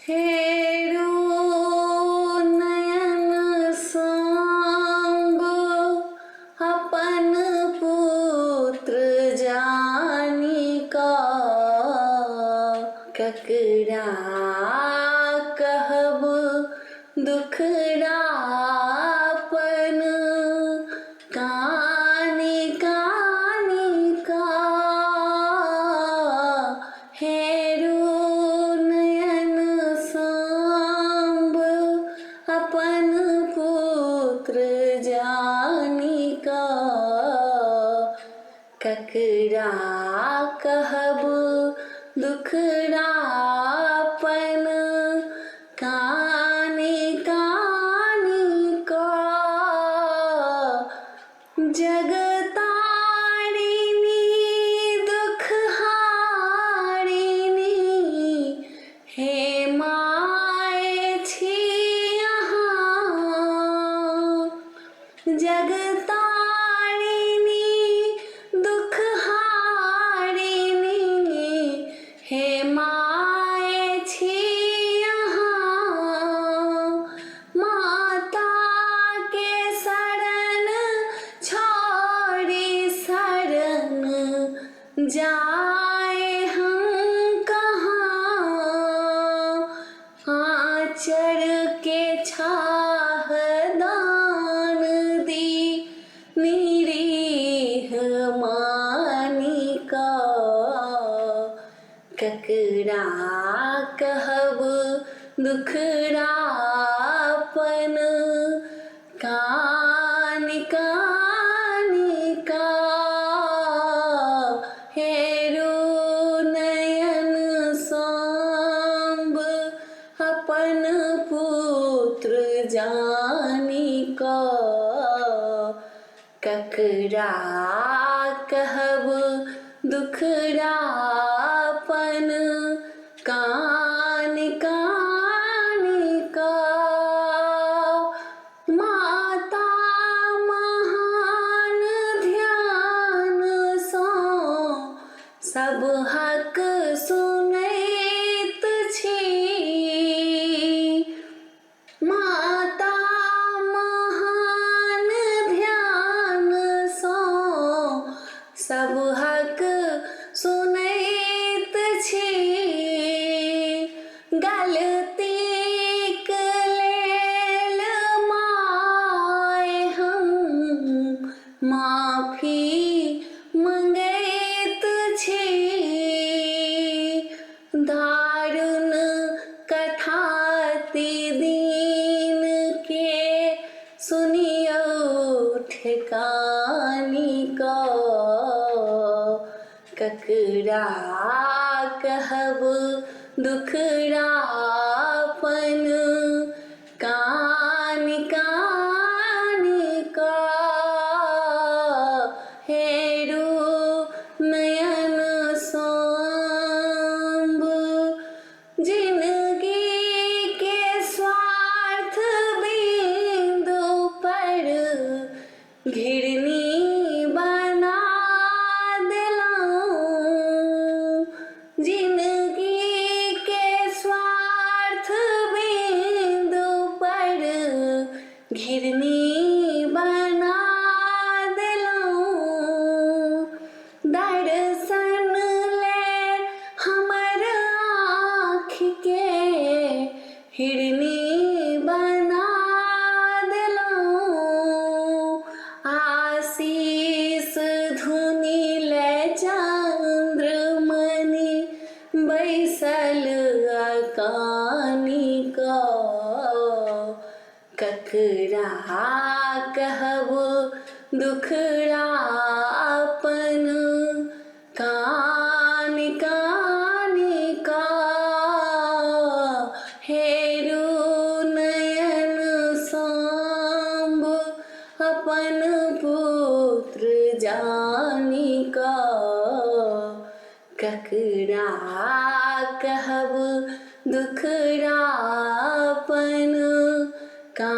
हेरो नयन सांब अपन पुत्र जानिका, ककरा कहब दुखड़ापन कानि कानि का। हेरो नयन सांब अपन पुत्र जानिका, ककरा कहब दुखड़ापन कानि कानि का। जगतारिणी दुख हारिणी, हे माय छी अहाँ। जगतारिणी दुख हारिणी, हे माय छी अहाँ। माता के शरण छोड़ी शरण जाए हम कहाँ। आँचर के छाह दान दी निरीह मानिका, ककरा कहब दुखड़ापन कानि कानि का। हेरो नयन सांब अपन पुत्र जानिका, ककरा कहब दुखड़ापन कानि कानि का। माता महान ध्यान सँ सब हक सुनैत छी। माता महान ध्यान सँ सब हक सुनैत छी। गलतीक लेल माय हम माफी मंगैत छी। दारुण कथाति दीन के सुनियो ठेकानी का, ककरा कहब दुखड़ापन कानि कानि का। हेरो नयन सांब जिंदगी के स्वार्थ बिंदु पर घिरनी बना देलौं। जिंदगी के स्वार्थ बिंदु पर घिरनी बना देलौं। दर्शन ले हमर आँख के हिरनी बना देलौं। आशीष धुनि ले चंद्रमणि बैसल अकानी का, ककरा कहब दुखड़ापन कानि कानि का। हेरो नयन सांब अपन पुत्र जानिका, ककरा कहब दुखड़ापन का।